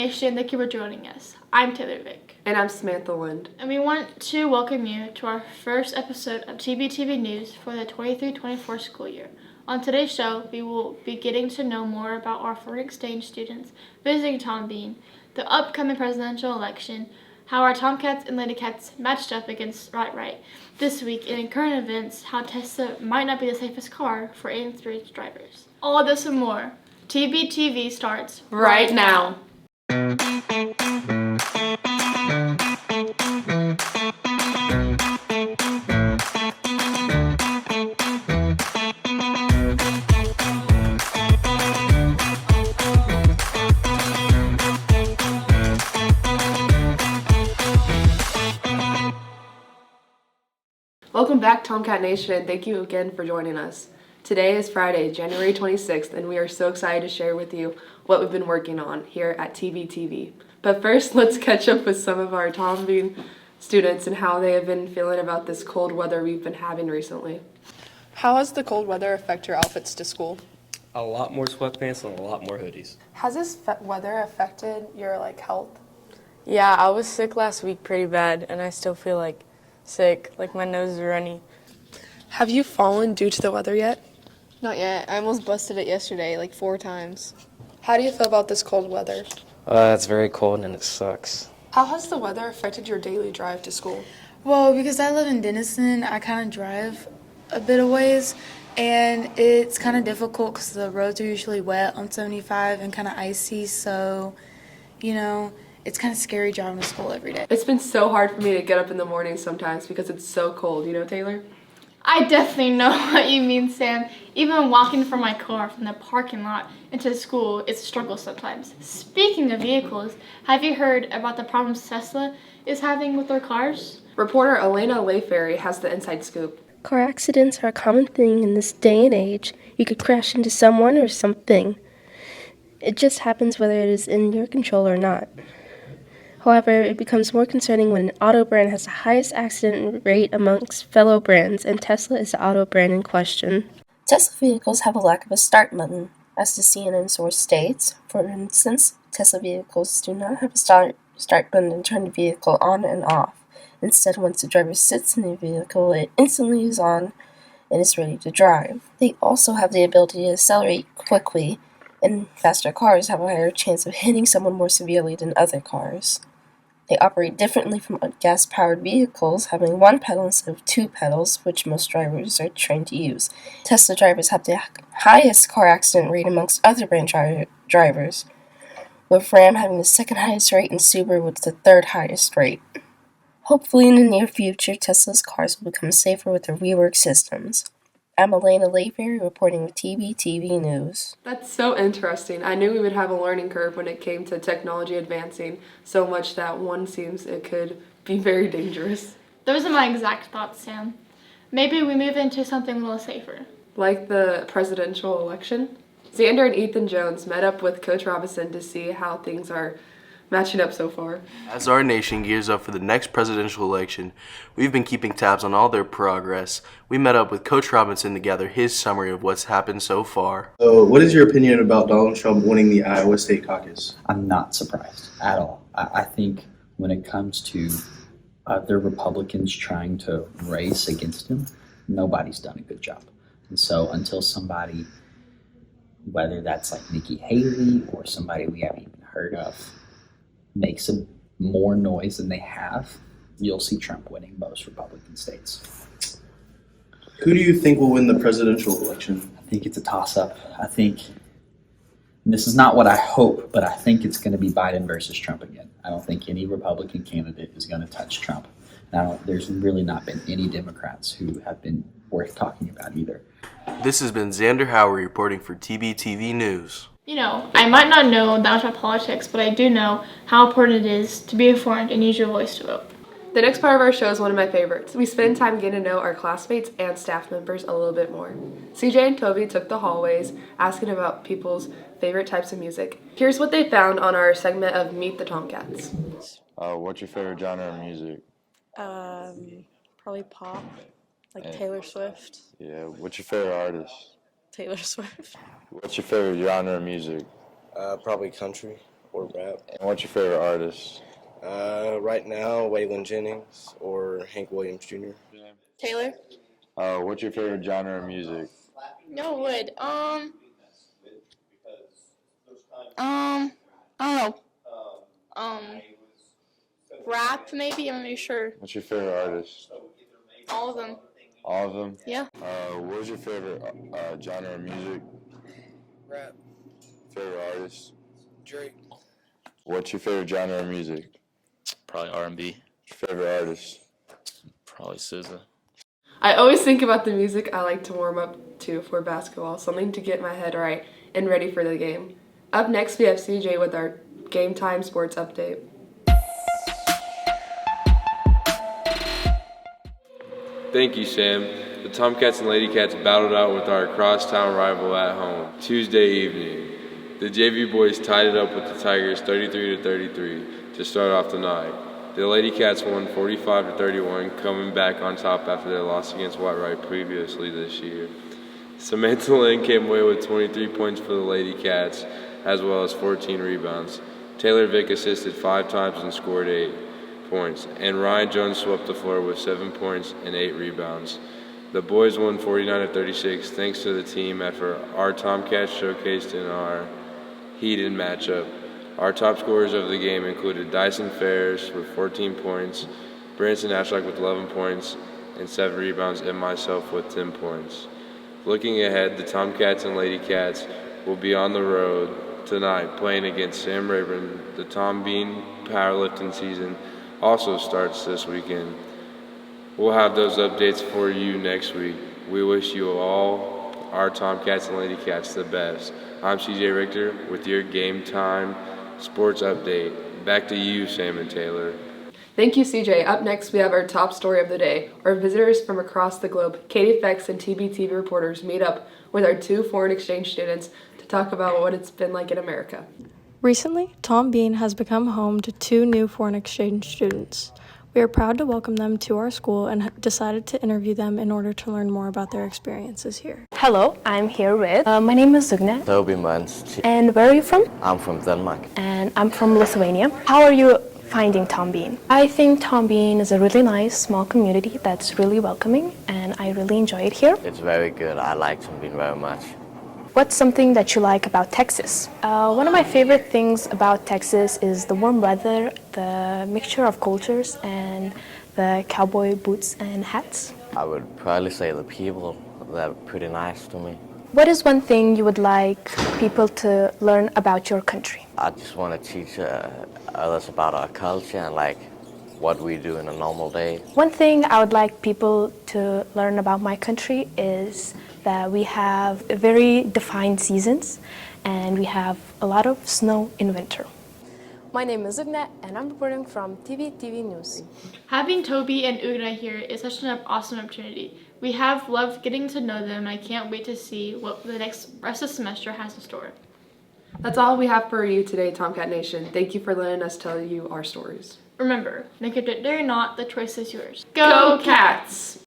Nation, thank you for joining us. I'm Taylor Vick. And I'm Samantha Lind. And we want to welcome you to our first episode of TBTV News for the 23-24 school year. On today's show, we will be getting to know more about our foreign exchange students visiting Tom Bean, the upcoming presidential election, how our Tomcats and Ladycats matched up against Right this week, and in current events, how Tesla might not be the safest car for inexperienced drivers. All of this and more. TBTV starts right now. Welcome back, Tomcat Nation, and thank you again for joining us. Today is Friday, January 26th, and we are so excited to share with you what we've been working on here at TBTV. But first, let's catch up with some of our Tom Bean students and how they have been feeling about this cold weather we've been having recently. How has the cold weather affected your outfits to school? A lot more sweatpants and a lot more hoodies. Has this weather affected your health? Yeah, I was sick last week pretty bad, and I still feel sick, my nose is runny. Have you fallen due to the weather yet? Not yet. I almost busted it yesterday, 4 times. How do you feel about this cold weather? It's very cold and it sucks. How has the weather affected your daily drive to school? Well, because I live in Denison, I kind of drive a bit of ways, and it's kind of difficult because the roads are usually wet on 75 and kind of icy, so, it's kind of scary driving to school every day. It's been so hard for me to get up in the morning sometimes because it's so cold, Taylor? I definitely know what you mean, Sam. Even walking from my car from the parking lot into school is a struggle sometimes. Speaking of vehicles, have you heard about the problems Tesla is having with their cars? Reporter Elena Layferry has the inside scoop. Car accidents are a common thing in this day and age. You could crash into someone or something. It just happens whether it is in your control or not. However, it becomes more concerning when an auto brand has the highest accident rate amongst fellow brands, and Tesla is the auto brand in question. Tesla vehicles have a lack of a start button, as the CNN source states. For instance, Tesla vehicles do not have a start button to turn the vehicle on and off. Instead, once the driver sits in the vehicle, it instantly is on and is ready to drive. They also have the ability to accelerate quickly, and faster cars have a higher chance of hitting someone more severely than other cars. They operate differently from gas-powered vehicles, having 1 pedal instead of 2 pedals, which most drivers are trained to use. Tesla drivers have the highest car accident rate amongst other brand drivers, with Ram having the second highest rate and Subaru with the third highest rate. Hopefully in the near future, Tesla's cars will become safer with their rework systems. I'm Elena Layferry reporting with TBTV News. That's so interesting. I knew we would have a learning curve when it came to technology advancing so much that one seems it could be very dangerous. Those are my exact thoughts, Sam. Maybe we move into something a little safer. Like the presidential election? Xander and Ethan Jones met up with Coach Robinson to see how things are matching up so far. As our nation gears up for the next presidential election, we've been keeping tabs on all their progress. We met up with Coach Robinson to gather his summary of what's happened so far. So, what is your opinion about Donald Trump winning the Iowa State caucus? I'm not surprised at all. I think when it comes to other Republicans trying to race against him, nobody's done a good job. And so until somebody, whether that's like Nikki Haley or somebody we haven't even heard of, makes more noise than they have, you'll see Trump winning most Republican states. Who do you think will win the presidential election? I think it's a toss-up. I think, and this is not what I hope, but I think it's going to be Biden versus Trump again. I don't think any Republican candidate is going to touch Trump. And there's really not been any Democrats who have been worth talking about either. This has been Xander Howard reporting for TBTV News. I might not know that much about politics, but I do know how important it is to be informed and use your voice to vote. The next part of our show is one of my favorites. We spend time getting to know our classmates and staff members a little bit more. CJ and Toby took the hallways, asking about people's favorite types of music. Here's what they found on our segment of Meet the Tomcats. What's your favorite genre of music? Probably pop, Taylor Swift. Yeah, what's your favorite artist? Taylor Swift. What's your favorite genre of music? Probably country or rap. And what's your favorite artist? Right now, Waylon Jennings or Hank Williams Jr. Taylor? What's your favorite genre of music? No would. I don't know. Rap maybe. I'm not really sure. What's your favorite artist? All of them. All of them? Yeah. What's your favorite genre of music? Rap. Favorite artist? Drake. What's your favorite genre of music? Probably R&B. Favorite artist? Probably SZA. I always think about the music I like to warm up to for basketball, something to get my head right and ready for the game. Up next, we have CJ with our Game Time Sports Update. Thank you, Sam. The Tomcats and Lady Cats battled out with our crosstown rival at home Tuesday evening. The JV boys tied it up with the Tigers 33-33 to start off the night. The Lady Cats won 45-31, coming back on top after their loss against Whitewright previously this year. Samantha Lynn came away with 23 points for the Lady Cats, as well as 14 rebounds. Taylor Vick assisted 5 times and scored 8 points, and Ryan Jones swept the floor with 7 points and 8 rebounds. The boys won 49-36 thanks to the team effort our Tomcats showcased in our heated matchup. Our top scorers of the game included Dyson Ferris with 14 points, Branson Ashlock with 11 points and 7 rebounds, and myself with 10 points. Looking ahead, the Tomcats and Lady Cats will be on the road tonight playing against Sam Rayburn. The Tom Bean powerlifting season also starts this weekend. We'll have those updates for you next week. We wish you all, our Tomcats and Lady Cats, the best. I'm CJ Richter with your Game Time Sports Update. Back to you, Sam and Taylor. Thank you, CJ. Up next, we have our top story of the day. Our visitors from across the globe, Katie Fex and TBTV reporters, meet up with our 2 foreign exchange students to talk about what it's been like in America. Recently, Tom Bean has become home to 2 new foreign exchange students. We are proud to welcome them to our school and decided to interview them in order to learn more about their experiences here. Hello, I'm here with, my name is Zugna. Toby Mans. And where are you from? I'm from Denmark. And I'm from Lithuania. How are you finding Tom Bean? I think Tom Bean is a really nice, small community that's really welcoming, and I really enjoy it here. It's very good. I like Tom Bean very much. What's something that you like about Texas? One of my favorite things about Texas is the warm weather, the mixture of cultures, and the cowboy boots and hats. I would probably say the people. They're pretty nice to me. What is one thing you would like people to learn about your country? I just want to teach others about our culture and like what we do in a normal day. One thing I would like people to learn about my country is that we have very defined seasons and we have a lot of snow in winter. My name is Ugna and I'm reporting from TBTV News. Having Toby and Ugna here is such an awesome opportunity. We have loved getting to know them and I can't wait to see what the rest of the semester has in store. That's all we have for you today, Tomcat Nation. Thank you for letting us tell you our stories. Remember, make it or not, the choice is yours. Go Cats!